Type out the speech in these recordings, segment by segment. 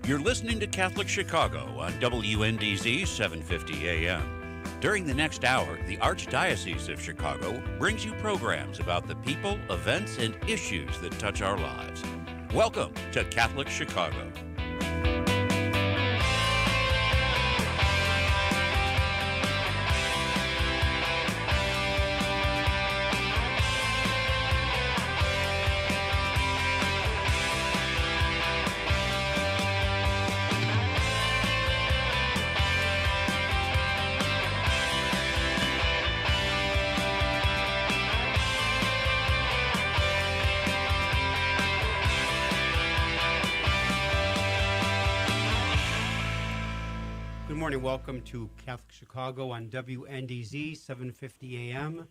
You're listening to Catholic Chicago on WNDZ 750 AM. During the next hour, the Archdiocese of Chicago brings you programs about the people, events, and issues that touch our lives. Welcome to Catholic Chicago. Welcome to Catholic Chicago on WNDZ 750 AM.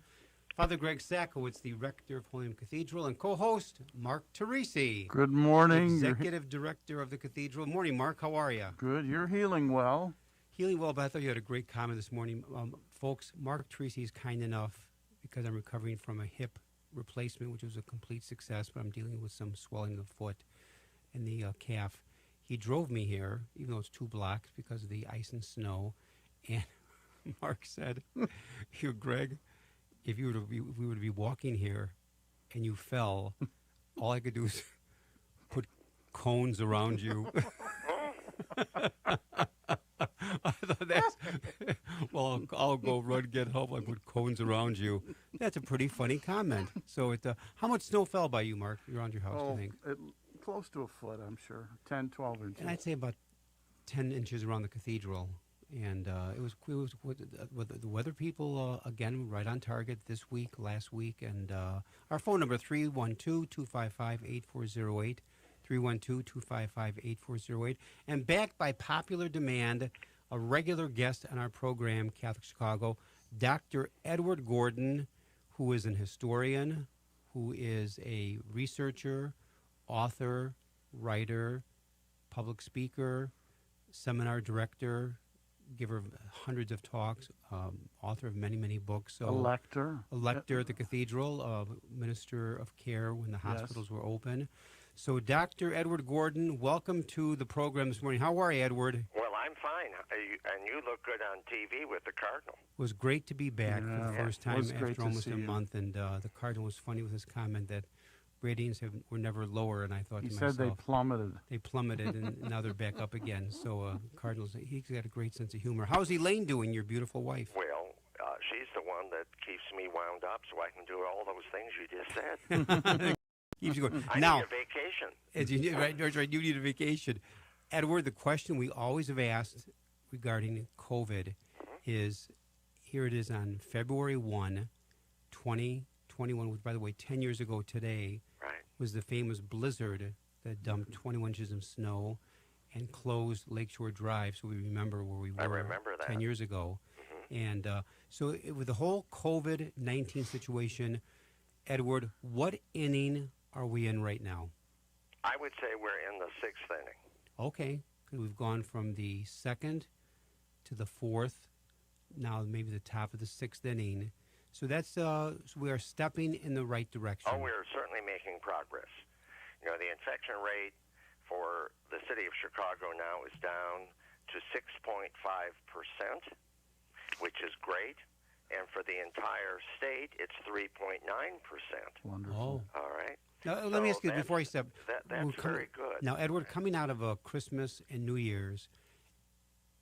Father Greg Sakowicz, the rector of Holy Name Cathedral, and co-host Mark Teresi. Good morning. Executive director of the cathedral. Morning, Mark. How are you? Good. You're healing well. Healing well, but I thought you had a great comment this morning. Folks, Mark Teresi is kind enough, because I'm recovering from a hip replacement, which was a complete success, but I'm dealing with some swelling of the foot and the calf. He drove me here, even though it's 2 blocks because of the ice and snow. And Mark said, "Here, Greg, if we were to be walking here and you fell, all I could do is put cones around you." I thought that's, well, I'll go run, get help. I put cones around you. That's a pretty funny comment. So, how much snow fell by you, Mark, around your house, do you think? Close to a foot, I'm sure. 10, 12 inches. And I'd say about 10 inches around the cathedral. And it was with the weather people, again, right on target this week, last week. And our phone number, 312-255-8408, 312-255-8408. And backed by popular demand, a regular guest on our program, Catholic Chicago, Dr. Edward Gordon, who is an historian, who is a researcher, author, writer, public speaker, seminar director, giver of hundreds of talks, author of many, many books. So a lector at the cathedral, minister of care when the hospitals were open. So Dr. Edward Gordon, welcome to the program this morning. How are you, Edward? Well, I'm fine, and you look good on TV with the Cardinal. It was great to be back for the first time after almost a month, and the Cardinal was funny with his comment that ratings were never lower, and I thought he to myself, said they plummeted. They plummeted, and now they're back up again. So Cardinals, he's got a great sense of humor. How's Elaine doing, your beautiful wife? Well, she's the one that keeps me wound up so I can do all those things you just said. Keeps you going. I now, need a vacation. Right, you need a vacation. Edward, the question we always have asked regarding COVID is, here it is on February 1, 2021, which, by the way, 10 years ago today, was the famous blizzard that dumped 21 inches of snow and closed Lakeshore Drive, so we remember where we were 10 years ago. And so with the whole COVID-19 situation, Edward, what inning are we in right now? I would say we're in the 6th inning. Okay, because we've gone from the 2nd to the 4th, now maybe the top of the 6th inning. So that's so we are stepping in the right direction. Oh, we're certainly making progress. You know, the infection rate for the city of Chicago now is down to 6.5%, which is great. And for the entire state, it's 3.9%. Wonderful. Oh. All right. Now, let me ask you before I step. That's very good. Now, Edward, coming out of Christmas and New Year's,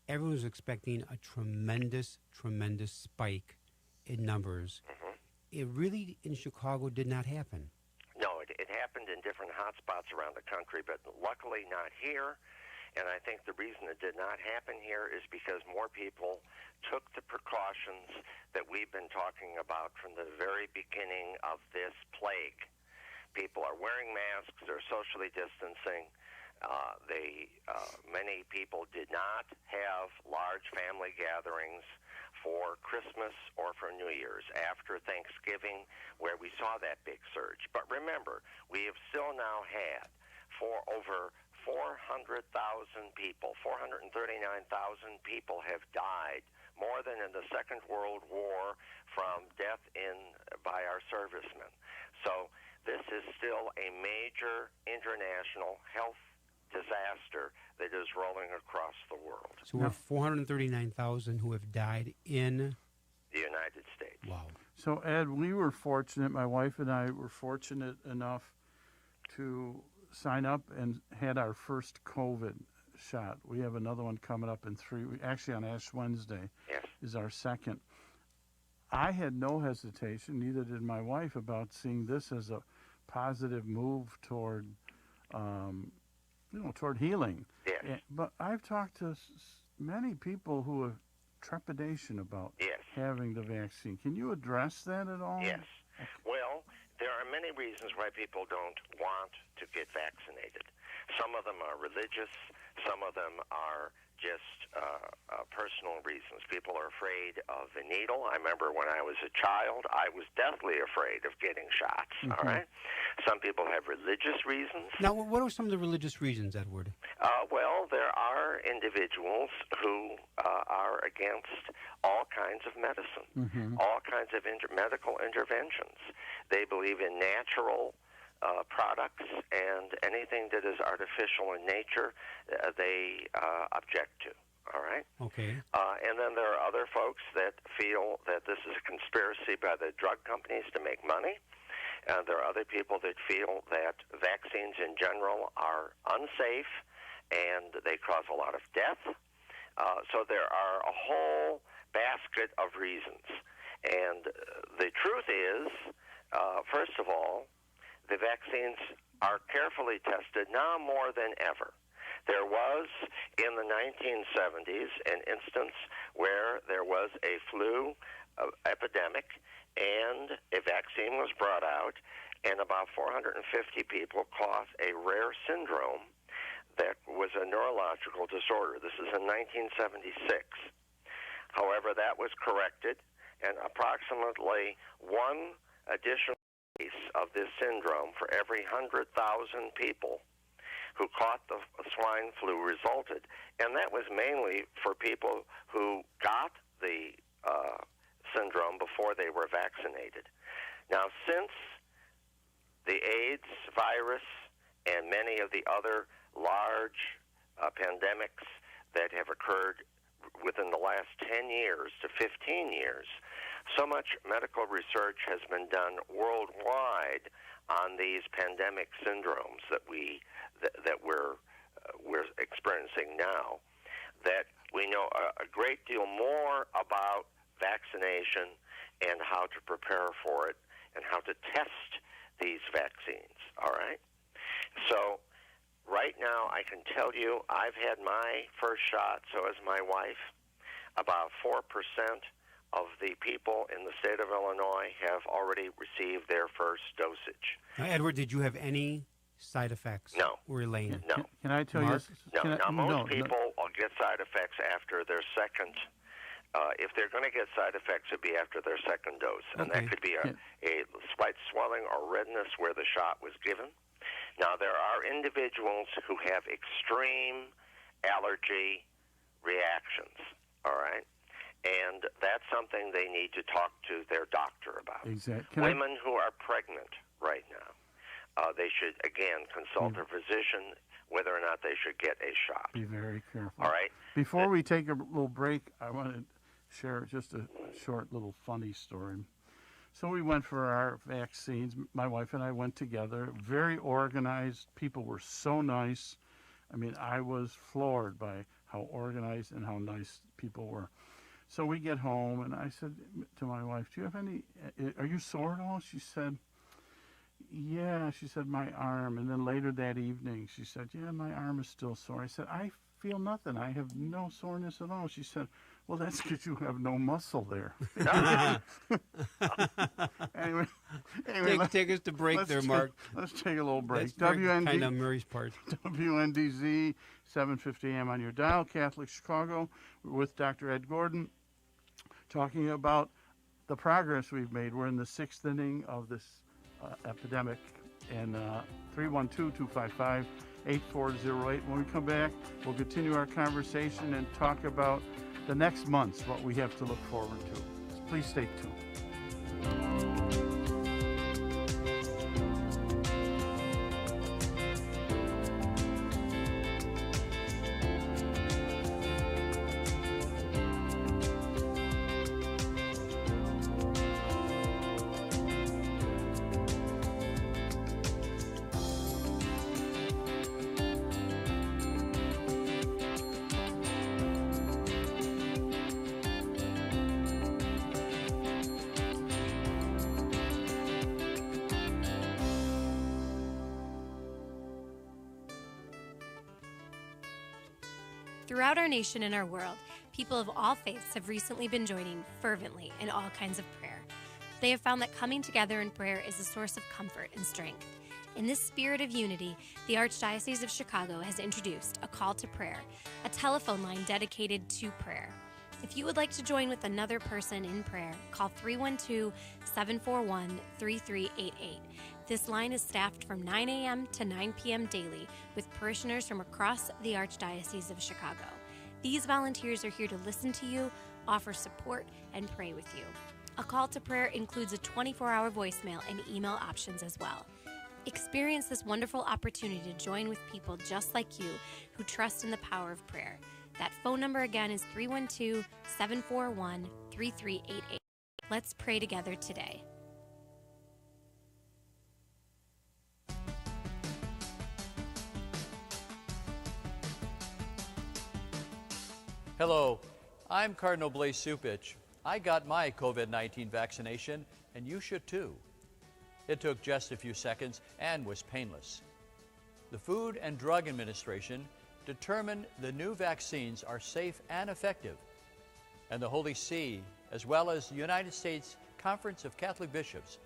everyone was expecting a tremendous spike in numbers. It really, in Chicago, did not happen. No, it happened in different hotspots around the country, but luckily not here. And I think the reason it did not happen here is because more people took the precautions that we've been talking about from the very beginning of this plague. People are wearing masks, they're socially distancing. Many people did not have large family gatherings for Christmas or for New Year's after Thanksgiving, where we saw that big surge. But remember, we have still now had over 400,000 people, 439,000 people have died, more than in the Second World War, from death by our servicemen. So this is still a major international health disaster that is rolling across the world. So we're 439,000 who have died in the United States. Wow. So, Ed, we were fortunate, my wife and I were fortunate enough to sign up and had our first COVID shot. We have another one coming up in 3 weeks. Actually, on Ash Wednesday is our second. I had no hesitation, neither did my wife, about seeing this as a positive move toward, toward healing. Yes. But I've talked to many people who have trepidation about having the vaccine. Can you address that at all? Yes. Well, there are many reasons why people don't want to get vaccinated. Some of them are religious. Some of them are just personal reasons. People are afraid of the needle. I remember when I was a child, I was deathly afraid of getting shots, all right? Some people have religious reasons. Now, what are some of the religious reasons, Edward? Well, there are individuals who are against all kinds of medicine, all kinds of medical interventions. They believe in natural products, and anything that is artificial in nature, they object to, all right? Okay. And then there are other folks that feel that this is a conspiracy by the drug companies to make money. There are other people that feel that vaccines in general are unsafe and they cause a lot of death. So there are a whole basket of reasons. And the truth is, first of all, the vaccines are carefully tested now more than ever. There was, in the 1970s, an instance where there was a flu epidemic, and a vaccine was brought out, and about 450 people caught a rare syndrome that was a neurological disorder. This is in 1976. However, that was corrected, and approximately one additional case of this syndrome for every 100,000 people who caught the swine flu resulted. And that was mainly for people who got the syndrome before they were vaccinated. Now, since the AIDS virus and many of the other large pandemics that have occurred within the last 10 years to 15 years, so much medical research has been done worldwide on these pandemic syndromes that we're experiencing now, that we know a great deal more about vaccination and how to prepare for it and how to test these vaccines, all right? So right now I can tell you I've had my first shot, so has my wife. About 4% of the people in the state of Illinois have already received their first dosage. Now, Edward, did you have any side effects? No. Or Elaine? No. Can I tell Mark? you? Most people get side effects after their second. If they're going to get side effects, it'd be after their second dose. And that could be a slight swelling or redness where the shot was given. Now, there are individuals who have extreme allergy reactions, all right? And that's something they need to talk to their doctor about. Exactly. Women who are pregnant right now, they should, again, consult a physician whether or not they should get a shot. Be very careful. All right? Before we take a little break, I want to share just a short little funny story. So we went for our vaccines. My wife and I went together. Very organized. People were so nice. I mean, I was floored by how organized and how nice people were. So we get home, and I said to my wife, "Do you have any? Are you sore at all?" She said, "Yeah." She said, "My arm." And then later that evening, she said, "Yeah, my arm is still sore." I said, "I feel nothing. I have no soreness at all." She said, "Well, that's because you have no muscle there." Anyway, take us to break there, Mark. Let's take a little break. That's kind of Murray's part. WNDZ, 750 AM on your dial, Catholic Chicago. We're with Dr. Ed Gordon, talking about the progress we've made. We're in the 6th inning of this epidemic, and 312-255-8408. When we come back, we'll continue our conversation and talk about the next months, what we have to look forward to. Please stay tuned. Throughout our nation and our world, people of all faiths have recently been joining fervently in all kinds of prayer. They have found that coming together in prayer is a source of comfort and strength. In this spirit of unity, the Archdiocese of Chicago has introduced a call to prayer, a telephone line dedicated to prayer. If you would like to join with another person in prayer, call 312-741-3388. This line is staffed from 9 a.m. to 9 p.m. daily with parishioners from across the Archdiocese of Chicago. These volunteers are here to listen to you, offer support, and pray with you. A call to prayer includes a 24-hour voicemail and email options as well. Experience this wonderful opportunity to join with people just like you who trust in the power of prayer. That phone number again is 312-741-3388. Let's pray together today. Hello, I'm Cardinal Blaise Supich. I got my COVID-19 vaccination, and you should too. It took just a few seconds and was painless. The Food and Drug Administration determined the new vaccines are safe and effective, and the Holy See, as well as the United States Conference of Catholic Bishops,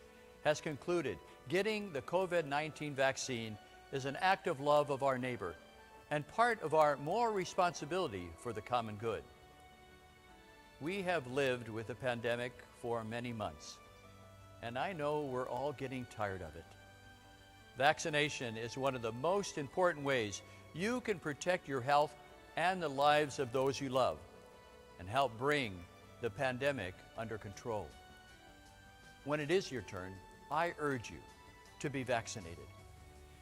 has concluded getting the COVID-19 vaccine is an act of love of our neighbor and part of our moral responsibility for the common good. We have lived with the pandemic for many months, and I know we're all getting tired of it. Vaccination is one of the most important ways you can protect your health and the lives of those you love and help bring the pandemic under control. When it is your turn, I urge you to be vaccinated.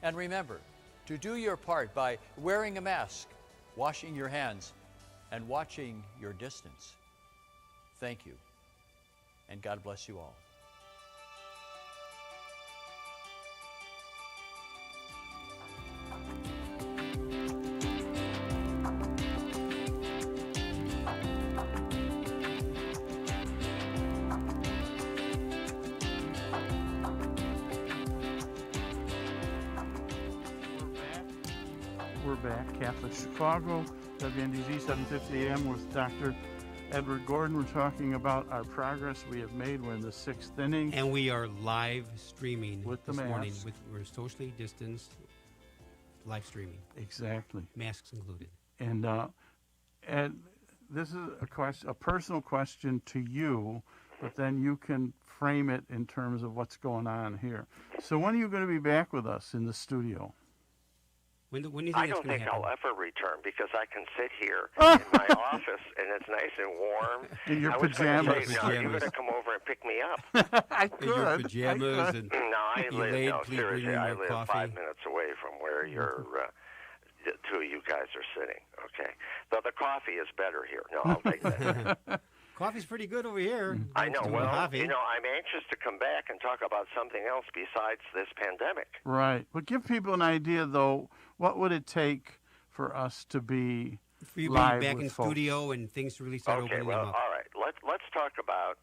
And remember to do your part by wearing a mask, washing your hands, and watching your distance. Thank you, and God bless you all. We're back, Catholic Chicago, WNDZ 750 AM with Dr. Edward Gordon. We're talking about our progress we have made. We're in the 6th inning. And we are live streaming With the this morning. mask. We're socially distanced, live streaming, Exactly. masks included. And this is a personal question to you, but then you can frame it in terms of what's going on here. So when are you going to be back with us in the studio? When do you think I it's don't going to think happen? I'll ever return because I can sit here in my office and it's nice and warm. In your I was gonna pajamas. say, no, you're going to come over and pick me up. I In your pajamas and No, I you live, laid, no, please seriously, bring me I more live coffee. 5 minutes away from where you're, the two of you guys are sitting, okay? Though the coffee is better here. No, I'll take that. Coffee's pretty good over here. I know. Thanks to Well, coffee. I'm anxious to come back and talk about something else besides this pandemic. Right. But give people an idea, though, what would it take for us to be For you live being back with in folks? studio and things to really start Okay, opening well, them up. all right. Let's talk about.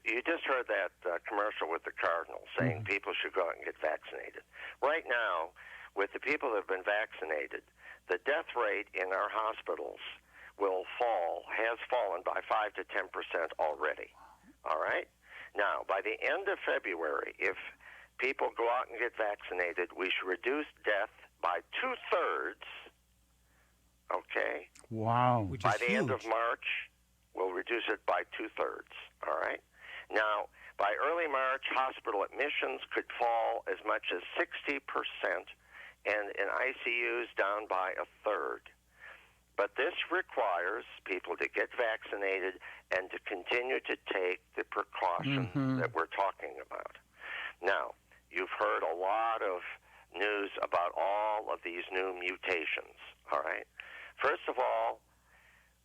You just heard that commercial with the Cardinal saying people should go out and get vaccinated. Right now, with the people that have been vaccinated, the death rate in our hospitals has fallen by 5 to 10% already. All right? Now, by the end of February, if people go out and get vaccinated, we should reduce death by 2/3. Okay? Wow. Which By is the huge. end of March, we'll reduce it by 2/3. All right? Now, by early March, hospital admissions could fall as much as 60%, and in ICUs down by 1/3. But this requires people to get vaccinated and to continue to take the precautions that we're talking about. Now, you've heard a lot of news about all of these new mutations, all right? First of all,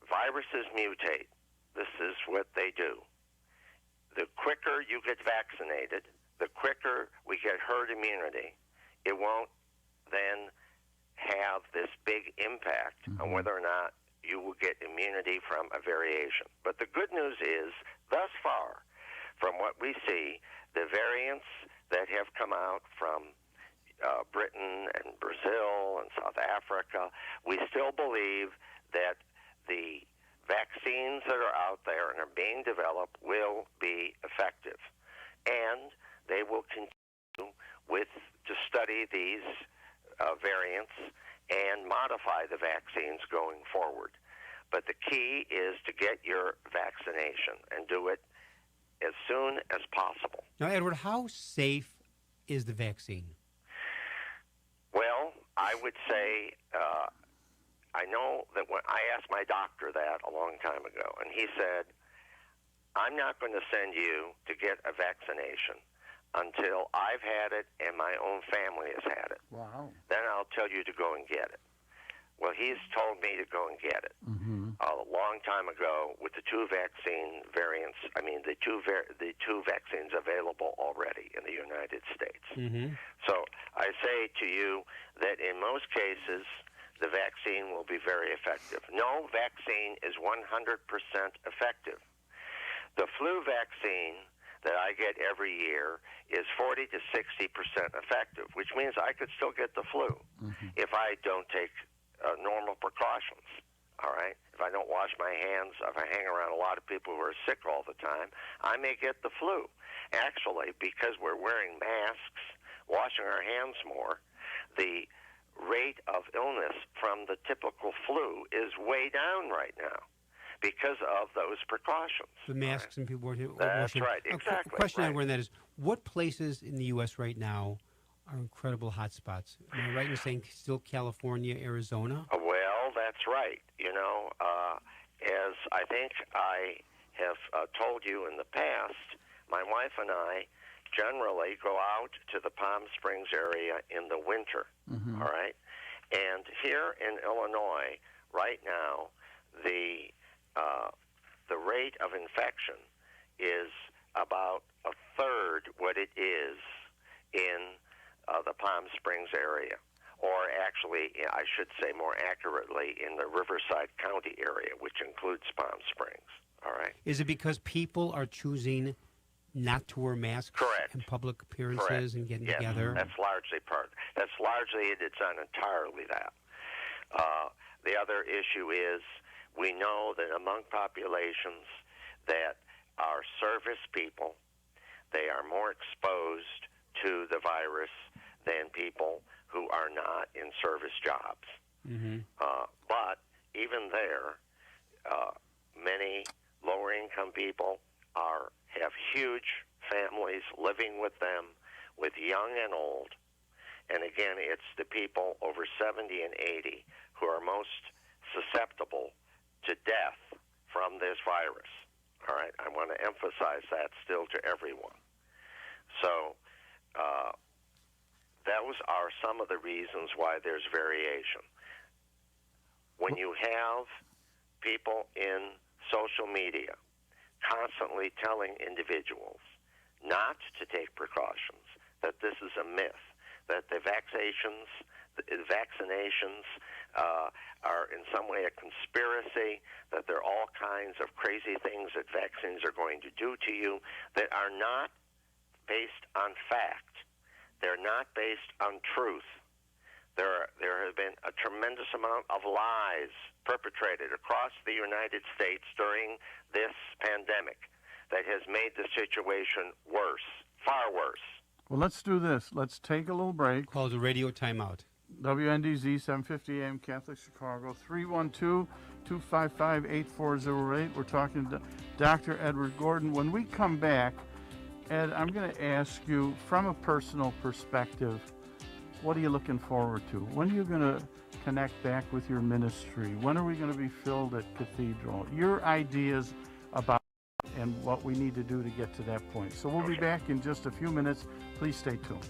viruses mutate. This is what they do. The quicker you get vaccinated, the quicker we get herd immunity. It won't then have this big impact on whether or not you will get immunity from a variation. But the good news is, thus far, from what we see, the variants that have come out from Britain and Brazil and South Africa, we still believe that the vaccines that are out there and are being developed will be effective. And they will continue to study these variants and modify the vaccines going forward. But the key is to get your vaccination and do it as soon as possible. Now, Edward, how safe is the vaccine? Well, I would say, I know that when I asked my doctor that a long time ago, and he said, I'm not going to send you to get a vaccination until I've had it and my own family has had it. Wow. Then I'll tell you to go and get it. Well, he's told me to go and get it a long time ago with the two vaccine variants. I mean, the two vaccines available already in the United States. So I say to you that in most cases, the vaccine will be very effective. No vaccine is 100% effective. The flu vaccine that I get every year is 40 to 60% effective, which means I could still get the flu if I don't take normal precautions, all right? If I don't wash my hands, if I hang around a lot of people who are sick all the time, I may get the flu. Actually, because we're wearing masks, washing our hands more, the rate of illness from the typical flu is way down right now because of those precautions. The masks and people wearing. That's right, exactly. Question I right. have on that is, what places in the U.S. right now are incredible hotspots? Am I right in saying still California, Arizona? Well, that's right. You know, as I think I have told you in the past, my wife and I generally go out to the Palm Springs area in the winter, all right? And here in Illinois, right now, the rate of infection is about a third what it is in the Palm Springs area, or actually, I should say more accurately, in the Riverside County area, which includes Palm Springs, all right? Is it because people are choosing not to wear masks Correct. in public appearances Correct. and getting Yes, together? that's largely part. That's largely it. It's not entirely that. The other issue is we know that among populations that are service people, they are more exposed to the virus than people who are not in service jobs. But even there, many lower-income people have huge families living with them, with young and old. And again, it's the people over 70 and 80 who are most susceptible to death from this virus. All right, I want to emphasize that still to everyone. So those are some of the reasons why there's variation. When you have people in social media constantly telling individuals not to take precautions, that this is a myth, that the vaccinations are in some way a conspiracy, that there are all kinds of crazy things that vaccines are going to do to you that are not based on fact. They're not based on truth. There has been a tremendous amount of lies perpetrated across the United States during this pandemic that has made the situation worse, far worse. Well, let's do this. Let's take a little break. Called a radio timeout. WNDZ 750 AM Catholic Chicago, 312-255-8408. We're talking to Dr. Edward Gordon. When we come back, Ed, I'm going to ask you, from a personal perspective, what are you looking forward to? When are you going to connect back with your ministry? When are we going to be filled at Cathedral? Your ideas about and what we need to do to get to that point. So we'll be back in just a few minutes. Please stay tuned.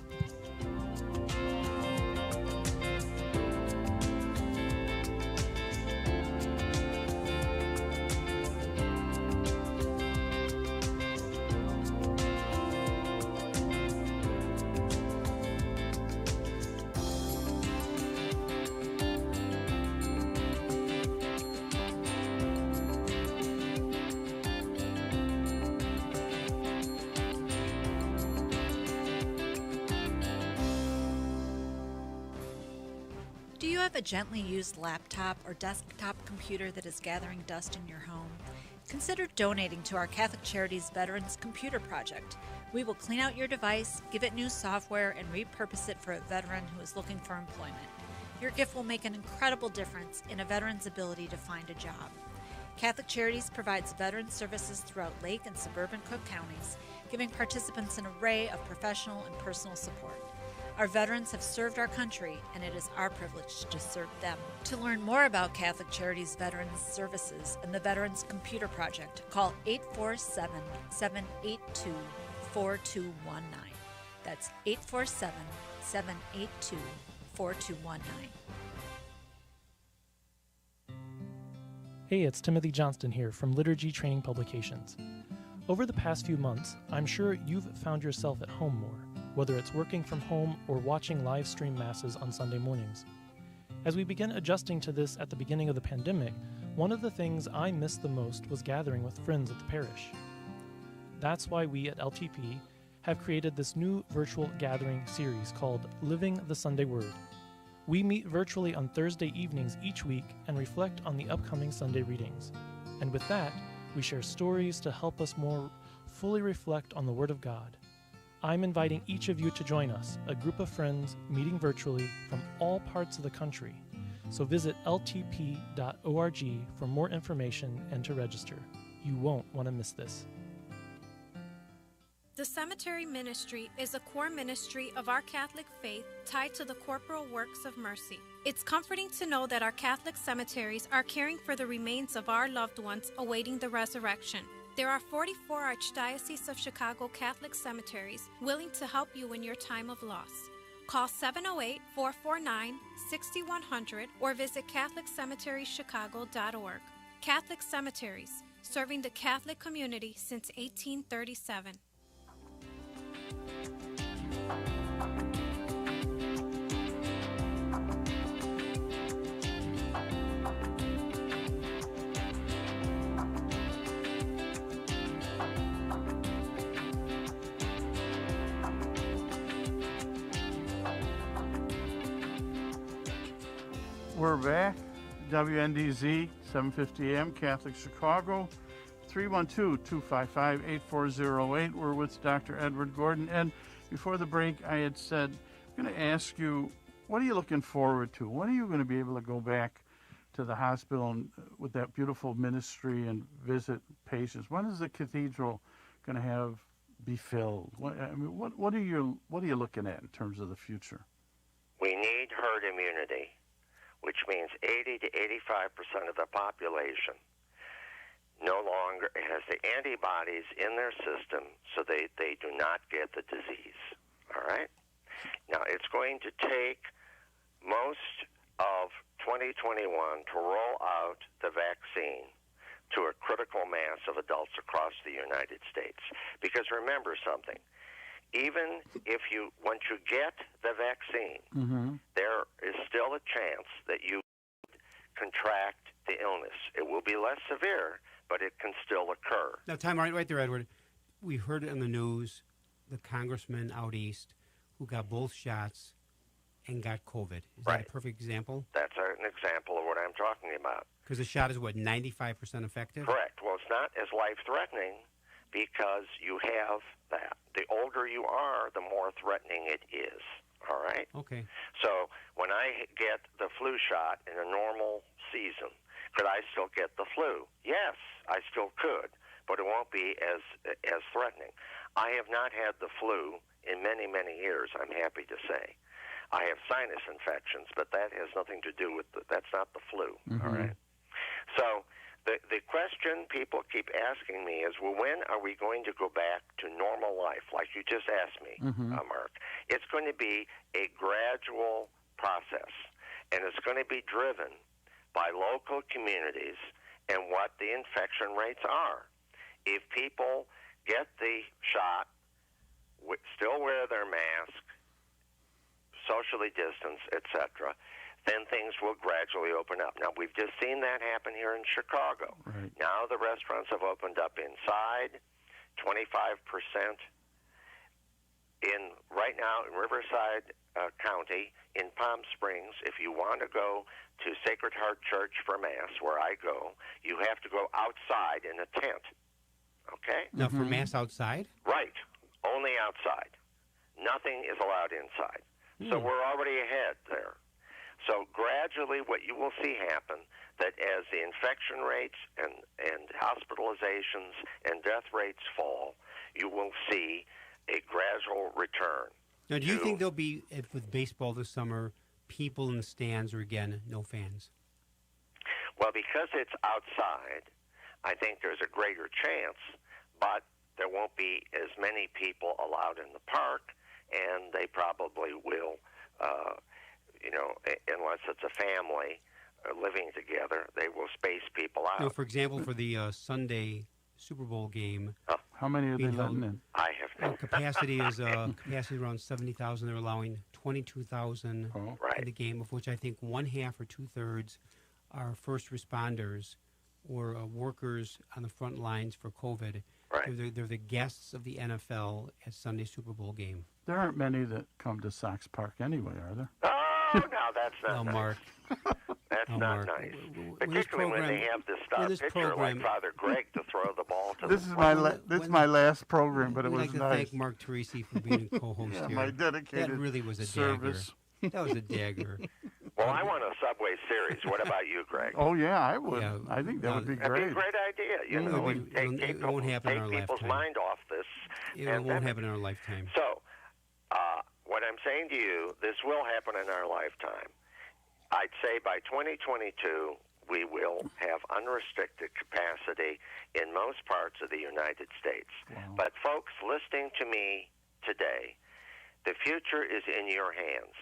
have a gently used laptop or desktop computer that is gathering dust in your home? Consider donating to our Catholic Charities Veterans Computer Project. We will clean out your device, give it new software, and repurpose it for a veteran who is looking for employment. Your gift will make an incredible difference in a veteran's ability to find a job. Catholic Charities provides veteran services throughout Lake and suburban Cook counties, giving participants an array of professional and personal support. Our veterans have served our country, and it is our privilege to serve them. To learn more about Catholic Charities Veterans Services and the Veterans Computer Project, call 847-782-4219. That's 847-782-4219. Hey, it's Timothy Johnston here from Liturgy Training Publications. Over the past few months, I'm sure you've found yourself at home more, whether it's working from home or watching live stream masses on Sunday mornings. As we begin adjusting to this at the beginning of the pandemic, one of the things I missed the most was gathering with friends at the parish. That's why we at LTP have created this new virtual gathering series called Living the Sunday Word. We meet virtually on Thursday evenings each week and reflect on the upcoming Sunday readings. And with that, we share stories to help us more fully reflect on the Word of God. I'm inviting each of you to join us, a group of friends meeting virtually from all parts of the country. So visit ltp.org for more information and to register. You won't want to miss this. The cemetery ministry is a core ministry of our Catholic faith tied to the corporal works of mercy. It's comforting to know that our Catholic cemeteries are caring for the remains of our loved ones awaiting the resurrection. There are 44 Archdiocese of Chicago Catholic cemeteries willing to help you in your time of loss. Call 708-449-6100 or visit CatholicCemeteriesChicago.org. Catholic Cemeteries, serving the Catholic community since 1837. We're back. WNDZ, 750 AM, Catholic Chicago, 312-255-8408. We're with Dr. Edward Gordon. And before the break, I had said, I'm going to ask you, what are you looking forward to? When are you going to be able to go back to the hospital and with that beautiful ministry and visit patients? When is the cathedral going to be filled? What are you looking at in terms of the future? We need herd immunity, which means 80 to 85% of the population no longer has the antibodies in their system, so they do not get the disease. All right? Now, it's going to take most of 2021 to roll out the vaccine to a critical mass of adults across the United States. Because remember something, even if once you get the vaccine, there is still a chance that you contract the illness. It will be less severe, but it can still occur. Now, time right there, Edward. We heard it on the news, the congressman out east who got both shots and got COVID. Is that a perfect example? That's an example of what I'm talking about. Because the shot is, 95% effective? Correct. Well, it's not as life-threatening because you have that. The older you are, the more threatening it is. All right? Okay. So when I get the flu shot in a normal season, could I still get the flu? Yes, I still could, but it won't be as threatening. I have not had the flu in many, many years, I'm happy to say. I have sinus infections, but that has nothing to do with that's not the flu, all right? So the question people keep asking me is, well, when are we going to go back to normal life, like you just asked me, Mark? It's going to be a gradual process, and it's going to be driven by local communities and what the infection rates are. If people get the shot, still wear their mask, socially distance, etc., then things will gradually open up. Now, we've just seen that happen here in Chicago. Right. Now the restaurants have opened up inside, 25% in right now in Riverside County, in Palm Springs, if you want to go to Sacred Heart Church for Mass, where I go, you have to go outside in a tent. Okay? Now, for Mass outside? Right. Only outside. Nothing is allowed inside. So we're already ahead there. So gradually what you will see happen, that as the infection rates and hospitalizations and death rates fall, you will see a gradual return. Now, do you think there'll be, with baseball this summer, people in the stands, or again, no fans? Well, because it's outside, I think there's a greater chance, but there won't be as many people allowed in the park, and they probably will, unless it's a family living together, they will space people out. So, for example, for the Sunday Super Bowl game, how many are they letting in? I have no capacity is around 70,000. They're allowing 22,000 in the game, of which I think 1/2 or 2/3 are first responders or workers on the front lines for COVID. Right. They're the guests of the NFL at Sunday Super Bowl game. There aren't many that come to Sox Park anyway, are there? Oh, no, that's not nice. Mark. That's not Mark. nice. Particularly when they have this star pitcher like Father Greg to throw the ball to. This is my last program, but it was nice. We'd like to thank Mark Teresi for being a co-host here. My dedicated That really was a service. dagger. That was a dagger. Well, I want a Subway series. What about you, Greg? Oh, yeah, I would. Yeah, I think that would be great. That'd be a great idea. It won't happen in our take people's lifetime. mind off this. It won't happen in our lifetime. So, what I'm saying to you, this will happen in our lifetime. I'd say by 2022, we will have unrestricted capacity in most parts of the United States. Wow. But folks listening to me today, the future is in your hands.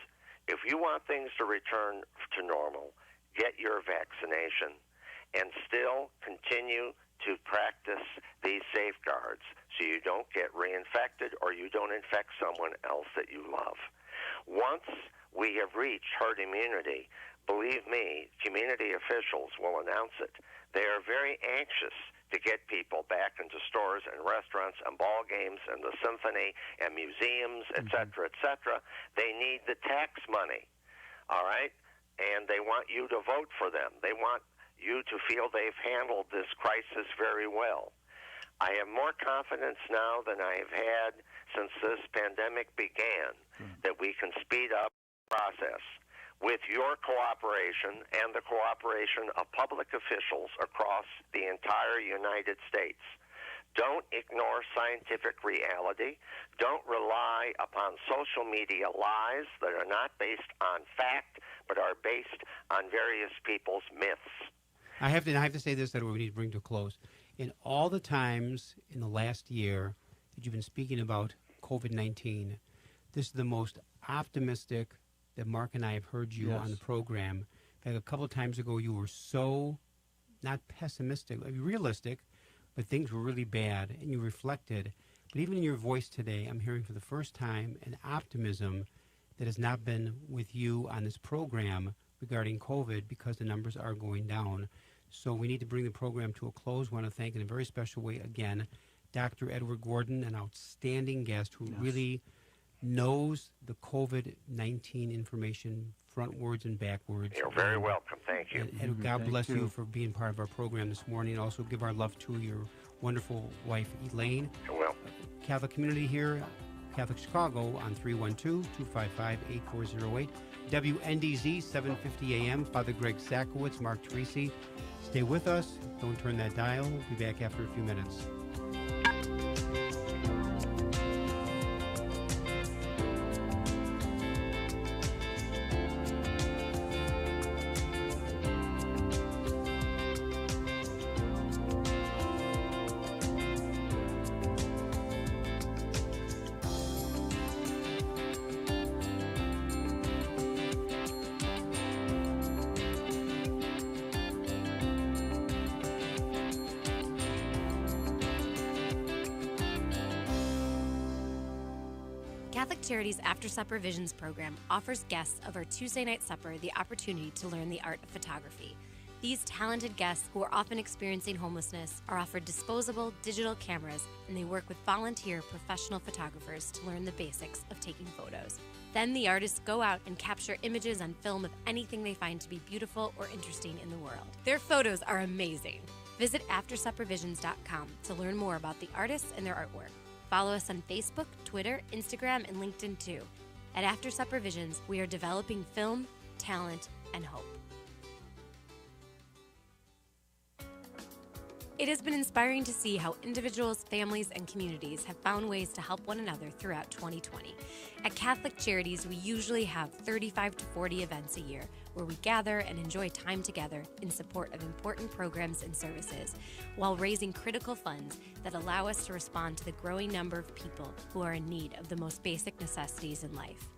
If you want things to return to normal, get your vaccination and still continue to practice these safeguards so you don't get reinfected or you don't infect someone else that you love. Once we have reached herd immunity, believe me, community officials will announce it. They are very anxious to get people back into stores and restaurants and ball games and the symphony and museums, et cetera, They need the tax money, all right? And they want you to vote for them. They want you to feel they've handled this crisis very well. I have more confidence now than I have had since this pandemic began that we can speed up the process with your cooperation and the cooperation of public officials across the entire United States. Don't ignore scientific reality. Don't rely upon social media lies that are not based on fact, but are based on various people's myths. I have to say this that we need to bring to a close. In all the times in the last year that you've been speaking about COVID-19, this is the most optimistic that Mark and I have heard you on the program. In fact, a couple of times ago, you were so, not pessimistic, realistic, but things were really bad, and you reflected. But even in your voice today, I'm hearing for the first time an optimism that has not been with you on this program regarding COVID because the numbers are going down. So we need to bring the program to a close. I want to thank in a very special way again Dr. Edward Gordon, an outstanding guest who really knows the COVID-19 information frontwards and backwards. You're very welcome. Thank you. And God bless you for being part of our program this morning. And also give our love to your wonderful wife, Elaine. I will. Catholic community here, Catholic Chicago on 312-255-8408. WNDZ, 750 AM. Father Greg Sakowicz, Mark Teresi. Stay with us. Don't turn that dial. We'll be back after a few minutes. Catholic Charities After Supper Visions program offers guests of our Tuesday night supper the opportunity to learn the art of photography. These talented guests, who are often experiencing homelessness, are offered disposable digital cameras, and they work with volunteer professional photographers to learn the basics of taking photos. Then the artists go out and capture images on film of anything they find to be beautiful or interesting in the world. Their photos are amazing. Visit AfterSupperVisions.com to learn more about the artists and their artwork. Follow us on Facebook, Twitter, Instagram, and LinkedIn too. At After Supper Visions, we are developing film, talent, and hope. It has been inspiring to see how individuals, families, and communities have found ways to help one another throughout 2020. At Catholic Charities, we usually have 35 to 40 events a year where we gather and enjoy time together in support of important programs and services, while raising critical funds that allow us to respond to the growing number of people who are in need of the most basic necessities in life.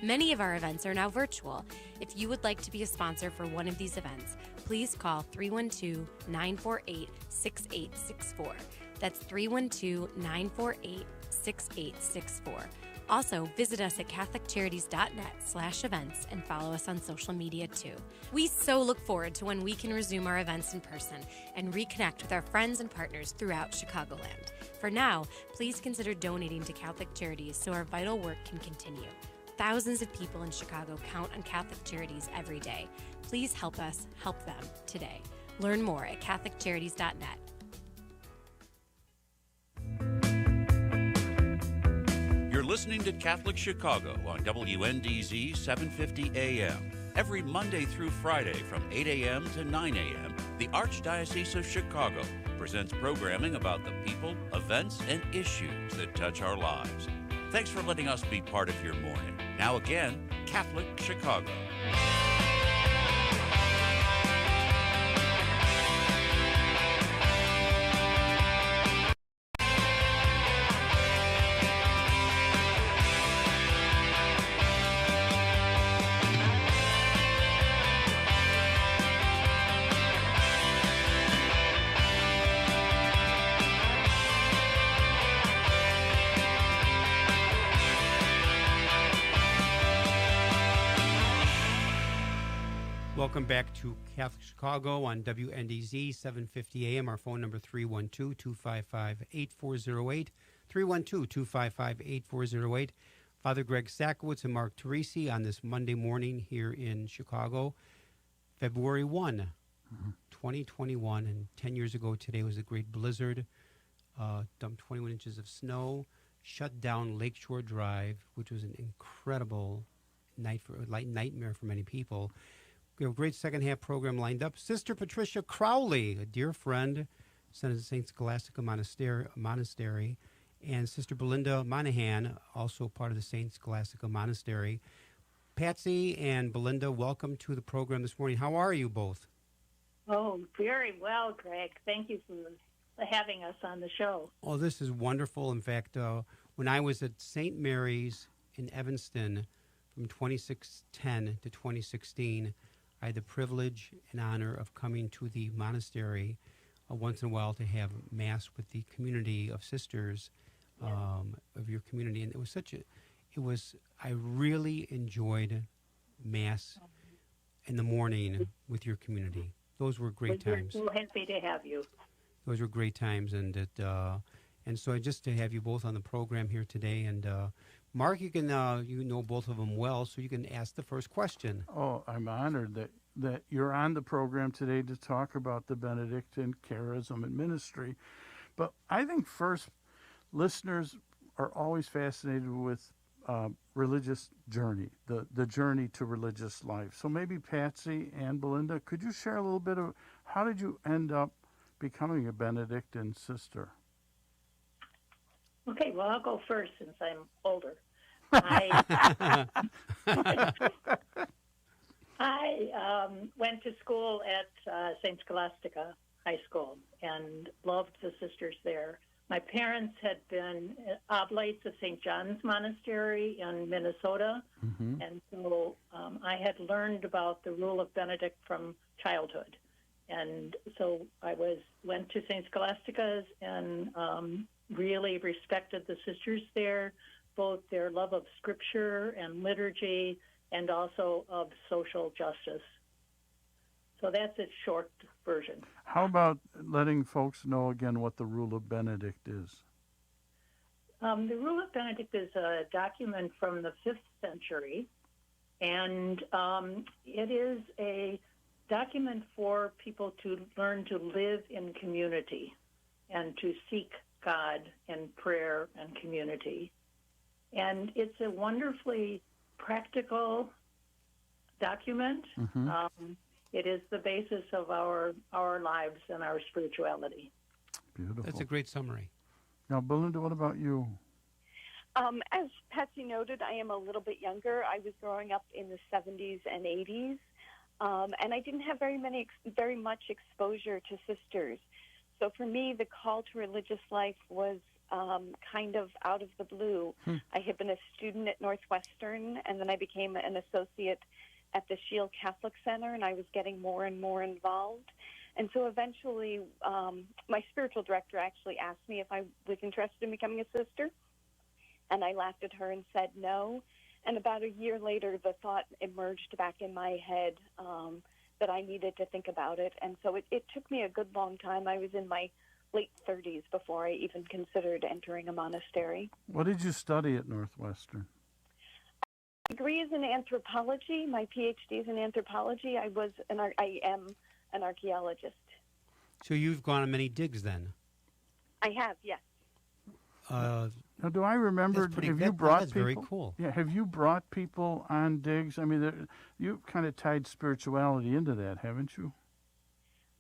Many of our events are now virtual. If you would like to be a sponsor for one of these events, please call 312-948-6864. That's 312-948-6864. Also, visit us at CatholicCharities.net/events and follow us on social media too. We so look forward to when we can resume our events in person and reconnect with our friends and partners throughout Chicagoland. For now, please consider donating to Catholic Charities so our vital work can continue. Thousands of people in Chicago count on Catholic Charities every day. Please help us help them today. Learn more at CatholicCharities.net. You're listening to Catholic Chicago on WNDZ 750 AM. Every Monday through Friday from 8 a.m. to 9 a.m., the Archdiocese of Chicago presents programming about the people, events, and issues that touch our lives. Thanks for letting us be part of your morning. Now again, Catholic Chicago. Welcome back to Catholic Chicago on WNDZ 750 AM. Our phone number 312-255-8408, 312-255-8408. Father Greg Sakowicz and Mark Teresi on this Monday morning here in Chicago, February 1, 2021. And 10 years ago today was a great blizzard, dumped 21 inches of snow, shut down Lakeshore Drive, which was an incredible nightmare for many people. We have a great second half program lined up. Sister Patricia Crowley, a dear friend, sent us to St. Scholastica Monastery, and Sister Belinda Monahan, also part of the St. Scholastica Monastery. Patsy and Belinda, welcome to the program this morning. How are you both? Oh, very well, Greg. Thank you for having us on the show. Oh, this is wonderful. In fact, when I was at St. Mary's in Evanston from 2010 to 2016, I had the privilege and honor of coming to the monastery once in a while to have Mass with the community of sisters of your community. And it was I really enjoyed Mass in the morning with your community. Those were great times. We're so happy to have you. Those were great times. And so just to have you both on the program here today. And Mark, you know both of them well, so you can ask the first question. Oh, I'm honored that you're on the program today to talk about the Benedictine charism and ministry. But I think first, listeners are always fascinated with religious journey, the journey to religious life. So maybe Patsy and Belinda, could you share a little bit of how did you end up becoming a Benedictine sister? Okay, well, I'll go first since I'm older. I went to school at St. Scholastica High School and loved the sisters there. My parents had been oblates of St. John's Monastery in Minnesota, and so I had learned about the rule of Benedict from childhood. And so I went to St. Scholastica's and really respected the sisters there, both their love of scripture and liturgy and also of social justice. So that's its short version. How about letting folks know again what the Rule of Benedict is? The Rule of Benedict is a document from the 5th century, and it is a document for people to learn to live in community and to seek God in prayer and community. And it's a wonderfully practical document. It is the basis of our lives and our spirituality. Beautiful. That's a great summary. Now, Belinda, what about you? As Patsy noted, I am a little bit younger. I was growing up in the 70s and 80s, and I didn't have very much exposure to sisters. So for me, the call to religious life was kind of out of the blue. I had been a student at Northwestern, and then I became an associate at the Shield Catholic Center, and I was getting more and more involved. And so eventually, my spiritual director actually asked me if I was interested in becoming a sister, and I laughed at her and said no. And about a year later, the thought emerged back in my head that I needed to think about it. And so it took me a good long time. I was in my late 30s before I even considered entering a monastery. What did you study at Northwestern? My degree is in anthropology. My PhD is in anthropology. I am an archaeologist. So you've gone on many digs then? I have, yes. Now, do I remember? You brought that's people? Very cool. Yeah, have you brought people on digs? I mean, you kind of tied spirituality into that, haven't you?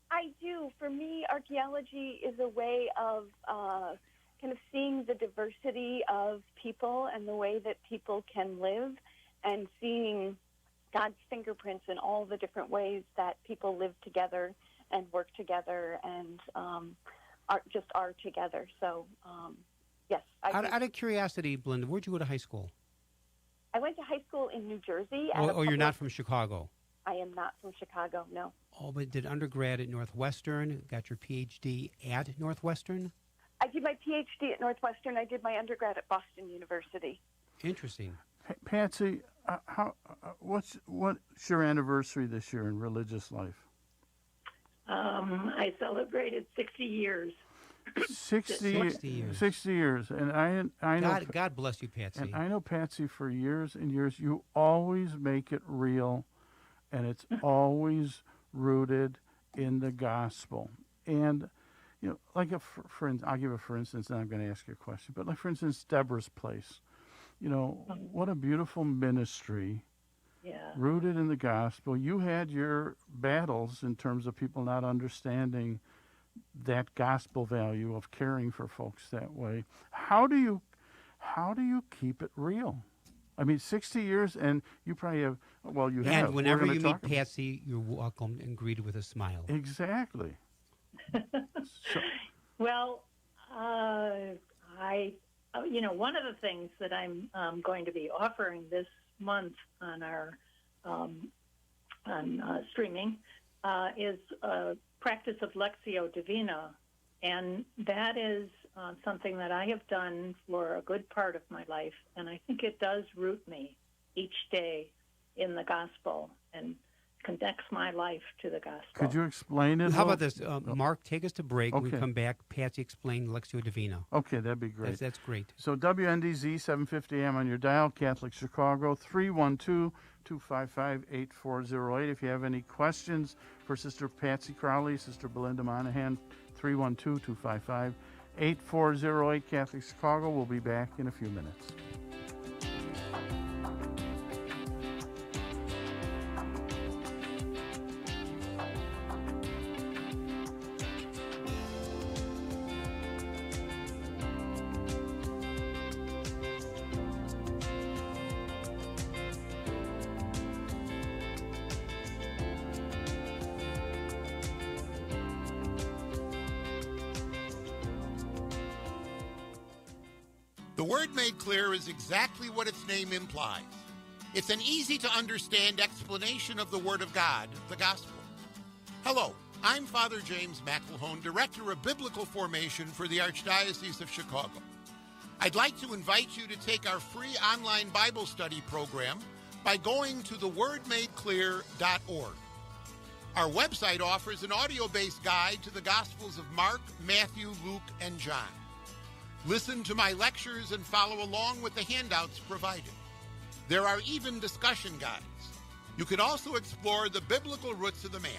I do. For me, archaeology is a way of kind of seeing the diversity of people and the way that people can live, and seeing God's fingerprints in all the different ways that people live together and work together and are together. So, yes. Out of curiosity, Belinda, where'd you go to high school? I went to high school in New Jersey. Oh, you're not from Chicago? I am not from Chicago, no. Oh, but did undergrad at Northwestern, got your PhD at Northwestern? I did my PhD at Northwestern. I did my undergrad at Boston University. Interesting. Patsy, what's your anniversary this year in religious life? I celebrated 60 years. 60 years. And I know God bless you, Patsy. And I know Patsy for years and years. You always make it real, and it's always rooted in the gospel. And you know, like I'll give a for instance, and I'm going to ask you a question. But like for instance, Deborah's Place. You know, what a beautiful ministry. Yeah. Rooted in the gospel. You had your battles in terms of people not understanding that gospel value of caring for folks that way. How do you keep it real? I mean, 60 years, and you probably have. Well, you have. And whenever you meet Patsy, you're welcomed and greeted with a smile. Exactly. Well, one of the things that I'm going to be offering this month on our streaming is a practice of Lectio Divina, and that is something that I have done for a good part of my life, and I think it does root me each day in the gospel and connects my life to the gospel. Could you explain it? How about this? Mark, take us to break. Okay. When we come back, Patsy explain Lectio Divina. Okay, that'd be great. That's great. So WNDZ 750 AM on your dial, Catholic Chicago, 312-255-8408. If you have any questions for Sister Patsy Crowley, Sister Belinda Monahan, 312-255-8408, Catholic Chicago. We'll be back in a few minutes. The Word Made Clear is exactly what its name implies. It's an easy-to-understand explanation of the Word of God, the Gospel. Hello, I'm Father James McElhone, Director of Biblical Formation for the Archdiocese of Chicago. I'd like to invite you to take our free online Bible study program by going to thewordmadeclear.org. Our website offers an audio-based guide to the Gospels of Mark, Matthew, Luke, and John. Listen to my lectures and follow along with the handouts provided. There are even discussion guides. You can also explore the biblical roots of the Mass.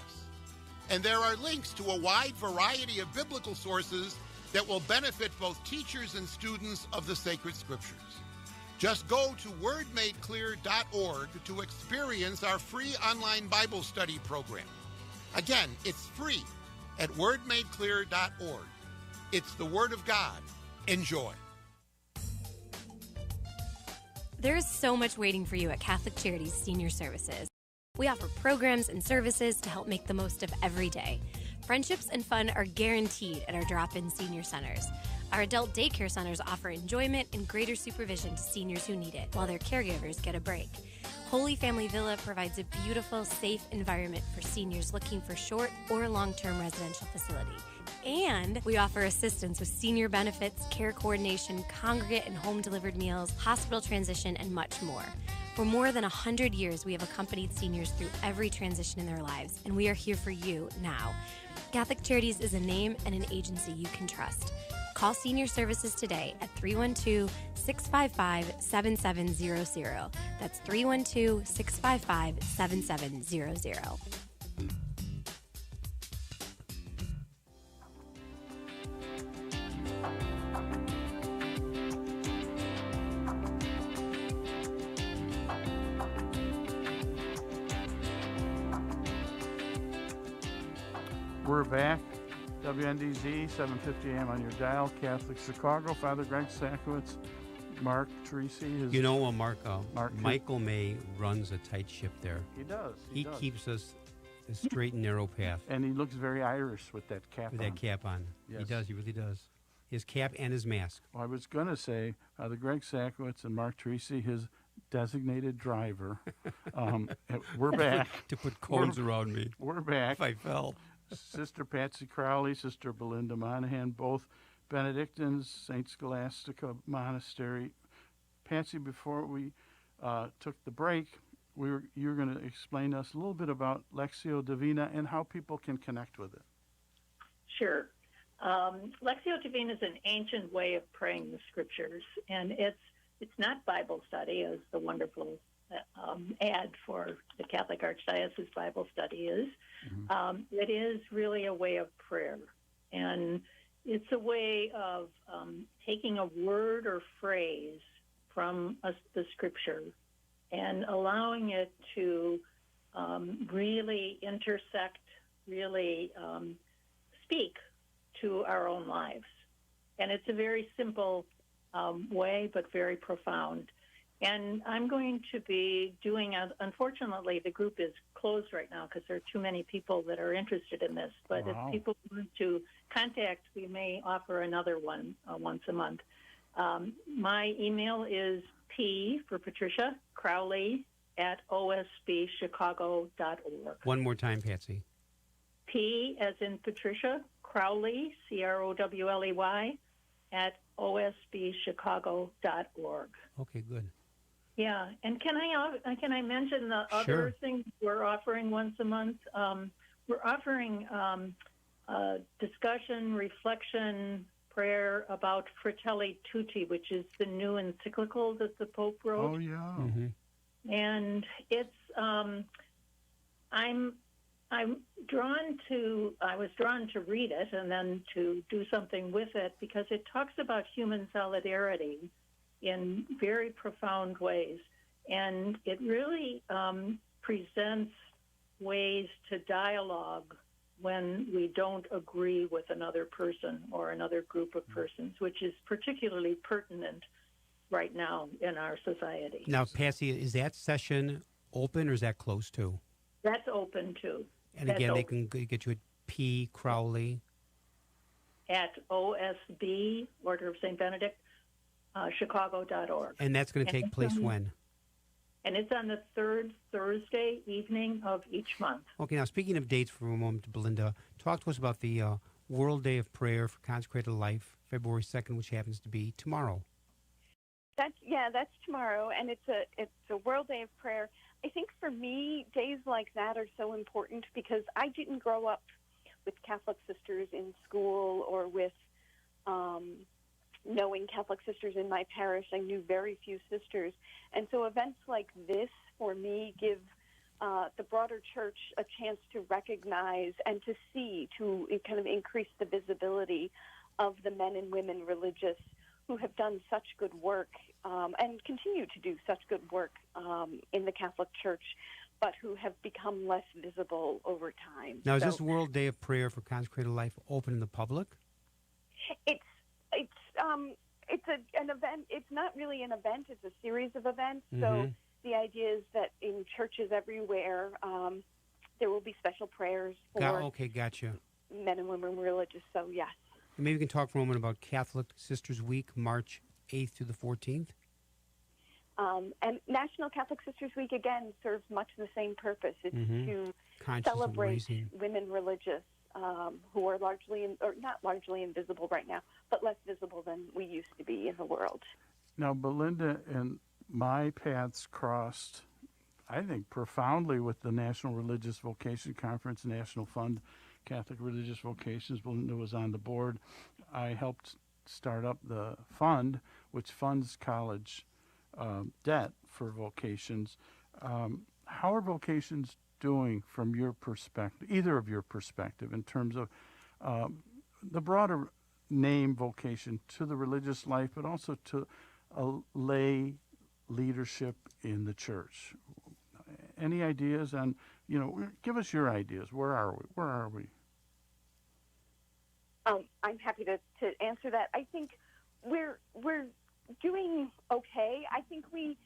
And there are links to a wide variety of biblical sources that will benefit both teachers and students of the sacred scriptures. Just go to wordmadeclear.org to experience our free online Bible study program. Again, it's free at wordmadeclear.org. It's the Word of God. Enjoy. There is so much waiting for you at Catholic Charities Senior Services. We offer programs and services to help make the most of every day. Friendships and fun are guaranteed at our drop-in senior centers. Our adult daycare centers offer enjoyment and greater supervision to seniors who need it, while their caregivers get a break. Holy Family Villa provides a beautiful, safe environment for seniors looking for short or long-term residential facility. And we offer assistance with senior benefits, care coordination, congregate and home-delivered meals, hospital transition, and much more. For more than 100 years, we have accompanied seniors through every transition in their lives, and we are here for you now. Catholic Charities is a name and an agency you can trust. Call Senior Services today at 312-655-7700. That's 312-655-7700. We're back. WNDZ, 750 AM on your dial. Catholic Chicago. Father Greg Sakowicz, Mark Teresi. You know, Mark, Mark Michael May runs a tight ship there. He does. He keeps us the straight and narrow path. And he looks very Irish with that cap with on. that cap on. Yes. He does. He really does. His cap and his mask. Well, I was going to say, Father Greg Sakowicz and Mark Teresi, his designated driver. We're back. To put cones around me. We're back. If I fell. Sister Patsy Crowley, Sister Belinda Monahan, both Benedictines, St. Scholastica Monastery. Patsy, before we took the break, you were going to explain to us a little bit about Lectio Divina and how people can connect with it. Sure. Lectio Divina is an ancient way of praying the scriptures, and it's not Bible study, as the wonderful ad for the Catholic Archdiocese Bible study is. Mm-hmm. It is really a way of prayer, and it's a way of taking a word or phrase from the scripture and allowing it to really intersect, really speak to our own lives. And it's a very simple way, but very profound. And I'm going to be doing, unfortunately, the group is closed right now because there are too many people that are interested in this. But Wow. if people want to contact, we may offer another one once a month. My email is P for Patricia, Crowley at OSBChicago.org. One more time, Patsy. P as in Patricia, Crowley, Crowley, at OSBChicago.org. Okay, good. Yeah, and can I mention the other Sure. things we're offering once a month? We're offering discussion, reflection, prayer about Fratelli Tutti, which is the new encyclical that the Pope wrote. Oh, yeah. Mm-hmm. And it's I was drawn to read it and then to do something with it because it talks about human solidarity in very profound ways. And it really presents ways to dialogue when we don't agree with another person or another group of persons, which is particularly pertinent right now in our society. Now, Patsy, is that session open or is that closed too? That's open too. And That's again, they open. can get you at P. Crowley. At O.S.B., Order of St. Benedict, Chicago.org. And that's going to take place when? And it's on the third Thursday evening of each month. Okay, now speaking of dates for a moment, Belinda, talk to us about the World Day of Prayer for Consecrated Life, February 2nd, which happens to be tomorrow. That's tomorrow, and it's a World Day of Prayer. I think for me, days like that are so important because I didn't grow up with Catholic sisters in school or with knowing Catholic sisters in my parish. I knew very few sisters, and so events like this for me give the broader church a chance to recognize and to see, to kind of increase the visibility of the men and women religious who have done such good work and continue to do such good work in the Catholic Church, but who have become less visible over time. Now, is this World Day of Prayer for Consecrated Life open in the public? It's an event. It's not really an event. It's a series of events. Mm-hmm. So the idea is that in churches everywhere, there will be special prayers for gotcha. Men and women religious. So yes. And maybe we can talk for a moment about Catholic Sisters Week, March 8th to the 14th. And National Catholic Sisters Week, again, serves much the same purpose. It's to celebrate women religious who are not largely invisible right now, but less visible than we used to be in the world. Now, Belinda and my paths crossed, I think, profoundly with the National Religious Vocation Conference, National Fund, Catholic Religious Vocations. Belinda was on the board. I helped start up the fund, which funds college debt for vocations. How are vocations doing from your perspective, either of your perspective, in terms of the broader name vocation to the religious life, but also to a lay leadership in the church? Any ideas on, give us your ideas. Where are we? I'm happy to answer that. I think we're doing okay. I think we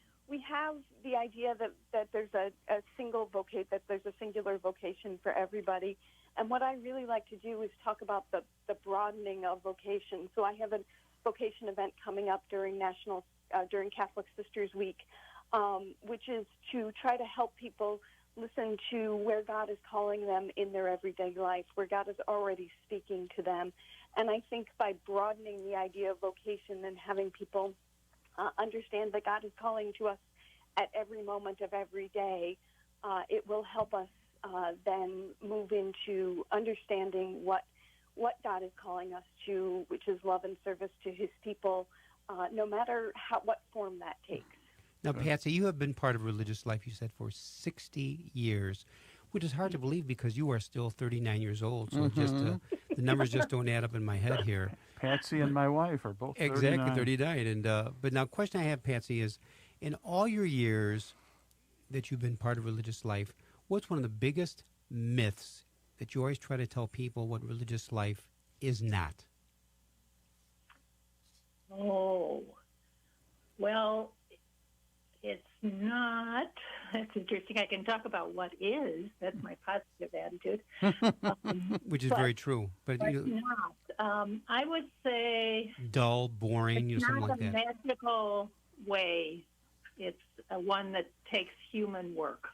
have the idea that there's a single vocation, that there's a singular vocation for everybody. And what I really like to do is talk about the broadening of vocation. So I have a vocation event coming up during Catholic Sisters Week, which is to try to help people listen to where God is calling them in their everyday life, where God is already speaking to them. And I think by broadening the idea of vocation and having people understand that God is calling to us at every moment of every day, it will help us then move into understanding what God is calling us to, which is love and service to his people, no matter what form that takes. Now, Patsy, you have been part of religious life, you said, for 60 years, which is hard to believe because you are still 39 years old. So just the numbers just don't add up in my head here. Patsy and my wife are both 39. Exactly, 39. And but now, question I have, Patsy, is in all your years that you've been part of religious life, what's one of the biggest myths that you always try to tell people what religious life is not? Oh, well, it's not. That's interesting. I can talk about what is. That's my positive attitude. Which is very true. But not. I would say dull, boring, something like that. It's not a magical way. It's one that takes human work.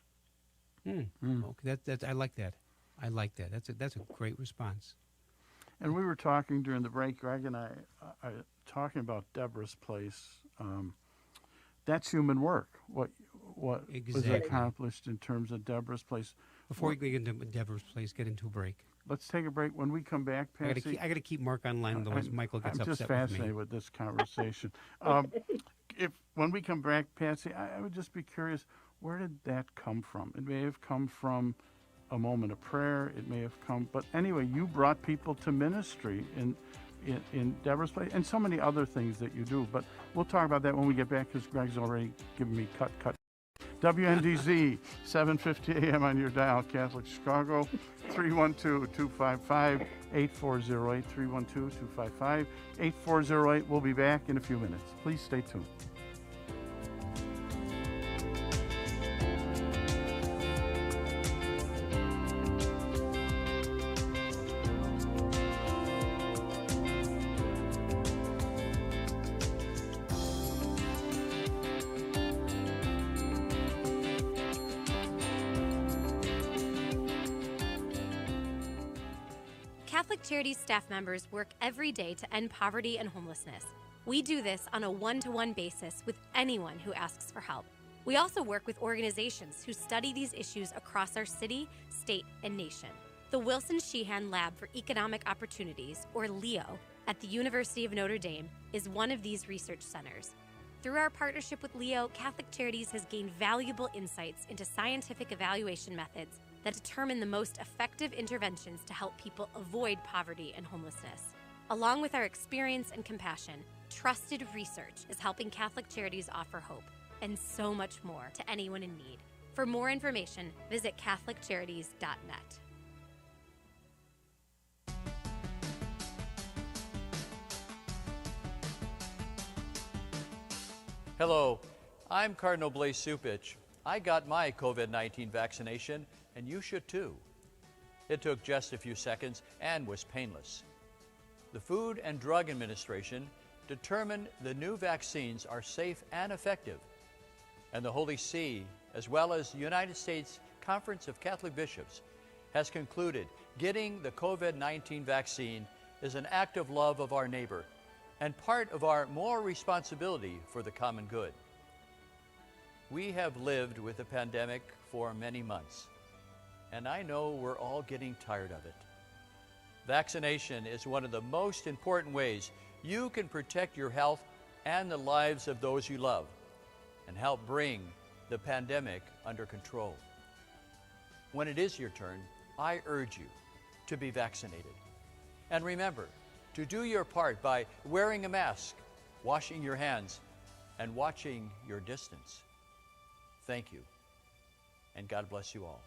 Okay, that's I like that. I like that. That's a great response. And we were talking during the break, Greg and I talking about Deborah's Place. That's human work. What was accomplished in terms of Deborah's Place. Before we get into Deborah's Place, get into a break. Let's take a break. When we come back, Patsy, I got to keep Mark online, otherwise Michael gets upset with me. I'm just fascinated with this conversation. When we come back, Patsy, I would just be curious, where did that come from? It may have come from a moment of prayer. It may have come, but anyway, you brought people to ministry in Deborah's Place and so many other things that you do. But we'll talk about that when we get back because Greg's already given me cut. WNDZ, 750 AM on your dial, Catholic Chicago, 312-255-8408, 312-255-8408. We'll be back in a few minutes. Please stay tuned. Catholic Charities staff members work every day to end poverty and homelessness. We do this on a one-to-one basis with anyone who asks for help. We also work with organizations who study these issues across our city, state, and nation. The Wilson Sheehan Lab for Economic Opportunities, or LEO, at the University of Notre Dame is one of these research centers. Through our partnership with LEO, Catholic Charities has gained valuable insights into scientific evaluation methods that determine the most effective interventions to help people avoid poverty and homelessness. Along with our experience and compassion, trusted research is helping Catholic Charities offer hope and so much more to anyone in need. For more information, visit CatholicCharities.net. Hello, I'm Cardinal Blaise Supich. I got my COVID-19 vaccination, and you should too. It took just a few seconds and was painless. The Food and Drug Administration determined the new vaccines are safe and effective, and the Holy See, as well as the United States Conference of Catholic Bishops, has concluded getting the COVID-19 vaccine is an act of love of our neighbor and part of our moral responsibility for the common good. We have lived with the pandemic for many months, and I know we're all getting tired of it. Vaccination is one of the most important ways you can protect your health and the lives of those you love and help bring the pandemic under control. When it is your turn, I urge you to be vaccinated. And remember to do your part by wearing a mask, washing your hands, and watching your distance. Thank you, and God bless you all.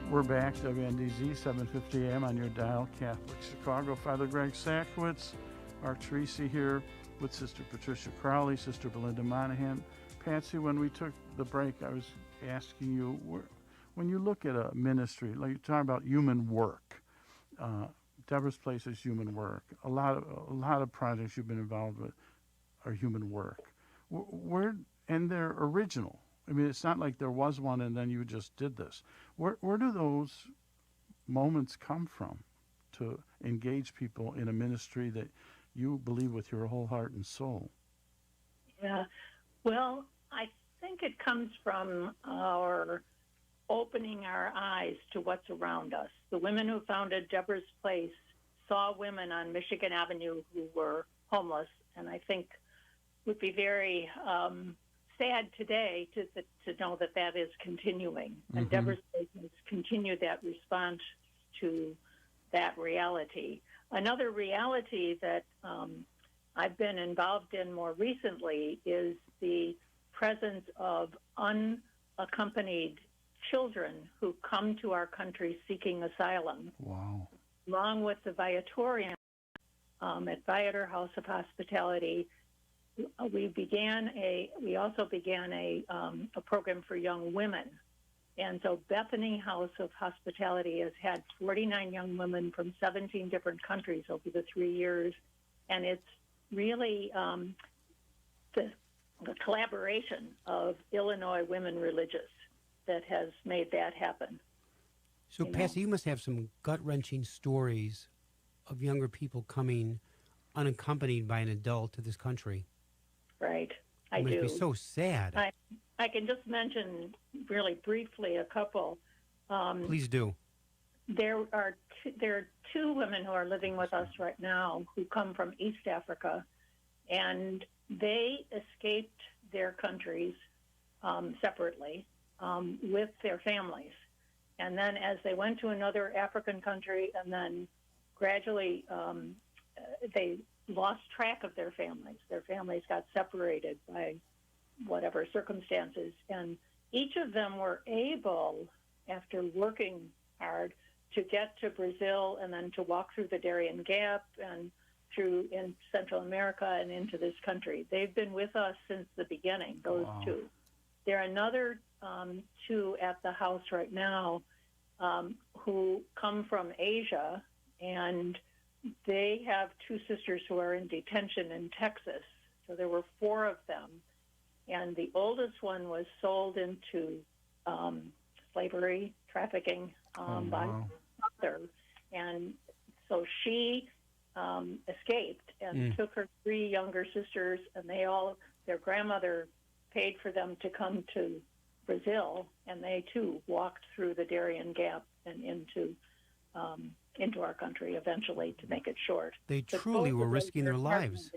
We're back, WNDZ, 750 AM on your dial, Catholic Chicago. Father Greg Sakowicz, Mark Teresi here with Sister Patricia Crowley, Sister Belinda Monahan. Patsy, when we took the break, I was asking you, when you look at a ministry, like you're talking about human work, Deborah's Place is human work. A lot of projects you've been involved with are human work. And they're original. I mean, it's not like there was one and then you just did this. Where do those moments come from to engage people in a ministry that you believe with your whole heart and soul? Yeah, well, I think it comes from our opening our eyes to what's around us. The women who founded Deborah's Place saw women on Michigan Avenue who were homeless, and I think would be very sad today to know that is continuing. Mm-hmm. And Deborah's Place has continued that response to that reality. Another reality that I've been involved in more recently is the presence of unaccompanied children who come to our country seeking asylum. Wow. Along with the Viatorium at Viator House of Hospitality, we also began a program for young women. And so Bethany House of Hospitality has had 49 young women from 17 different countries over the 3 years. And it's really the collaboration of Illinois women religious that has made that happen. So, Patsy, you must have some gut-wrenching stories of younger people coming unaccompanied by an adult to this country. Right, I do. It must be so sad. I can just mention really briefly a couple. Please do. There are two women who are living with us right now who come from East Africa, and they escaped their countries separately with their families. And then as they went to another African country, and then gradually they lost track of their families. Their families got separated by whatever circumstances. And each of them were able, after working hard, to get to Brazil and then to walk through the Darien Gap and through in Central America and into this country. They've been with us since the beginning, those two. There are another two at the house right now who come from Asia, and they have two sisters who are in detention in Texas. So there were 4 of them, and the oldest one was sold into slavery, trafficking by her mother, and so she escaped and took her 3 younger sisters, and their grandmother paid for them to come to Brazil, and they too walked through the Darien Gap and into our country eventually, to make it short. They truly were risking their lives.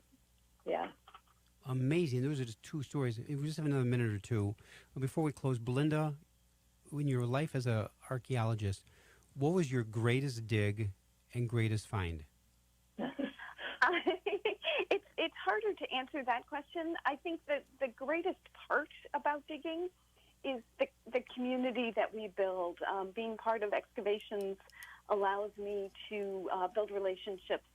Yeah. Amazing. Those are just 2 stories. We just have another minute or 2. Before we close, Belinda, in your life as an archaeologist, what was your greatest dig and greatest find? It's harder to answer that question. I think that the greatest part about digging is the community that we build. Being part of excavations allows me to build relationships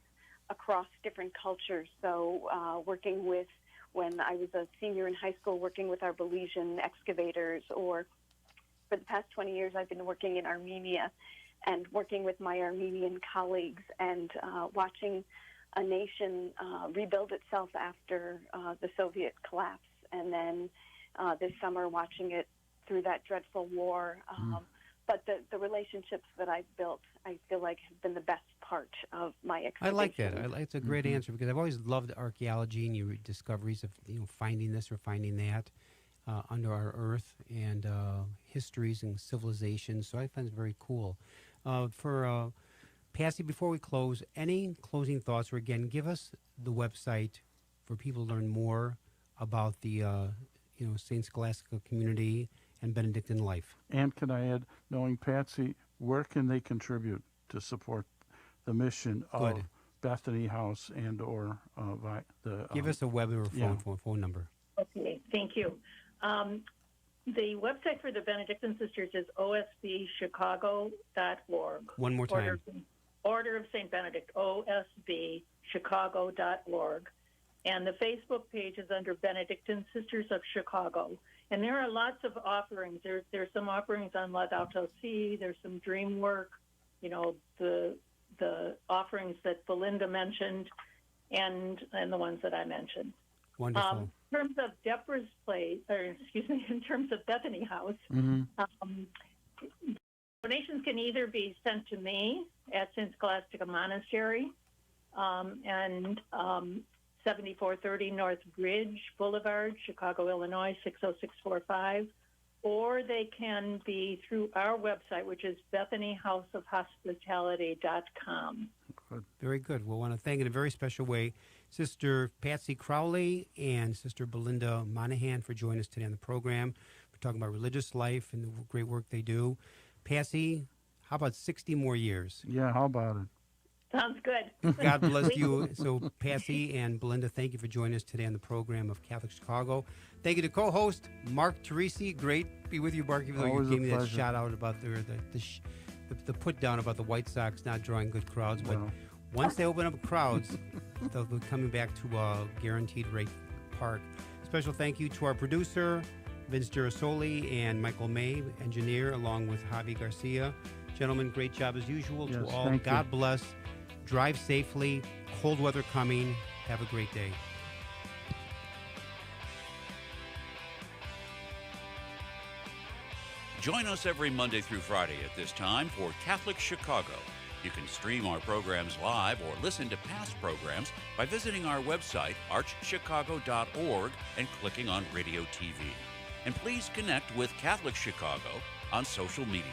across different cultures. So working with, when I was a senior in high school, working with our Belizean excavators, or for the past 20 years I've been working in Armenia and working with my Armenian colleagues and watching a nation rebuild itself after the Soviet collapse, and then this summer watching it through that dreadful war. But the relationships that I've built, I feel like, have been the best part of my excavation. I like that. It's a great answer, because I've always loved archaeology and your discoveries of finding this or finding that under our earth, and histories and civilizations. So I find it very cool. For Patsy, before we close, any closing thoughts? Or again, give us the website for people to learn more about the St. Scholastica community and Benedictine life. And can I add, knowing Patsy, where can they contribute to support the mission of Bethany House and or the... Give us a web or phone number. Okay, thank you. The website for the Benedictine Sisters is osbchicago.org. One more time. Order of St. Benedict, osbchicago.org. And the Facebook page is under Benedictine Sisters of Chicago. And there are lots of offerings. There's some offerings on Laudato Si. There's some dream work, the offerings that Belinda mentioned, and the ones that I mentioned. Wonderful. In terms of Deborah's place, in terms of Bethany House, donations can either be sent to me at St. Scholastica Monastery and 7430 North Bridge Boulevard, Chicago, Illinois, 60645, or they can be through our website, which is BethanyHouseOfHospitality.com. Good. Very good. We'll want to thank in a very special way Sister Patsy Crowley and Sister Belinda Monahan for joining us today on the program. We're talking about religious life and the great work they do. Patsy, how about 60 more years? Yeah, how about it? Sounds good. God bless you. So, Patsy and Belinda, thank you for joining us today on the program of Catholic Chicago. Thank you to co-host Mark Teresi. Great to be with you, Mark, even though you gave me that shout-out about the put-down about the White Sox not drawing good crowds. But once they open up crowds, they'll be coming back to a guaranteed rate park. Special thank you to our producer, Vince Girasoli, and Michael May, engineer, along with Javi Garcia. Gentlemen, great job as usual. Yes, to all, God bless. Drive safely. Cold weather coming. Have a great day. Join us every Monday through Friday at this time for Catholic Chicago. You can stream our programs live or listen to past programs by visiting our website, archchicago.org, and clicking on Radio TV. And please connect with Catholic Chicago on social media.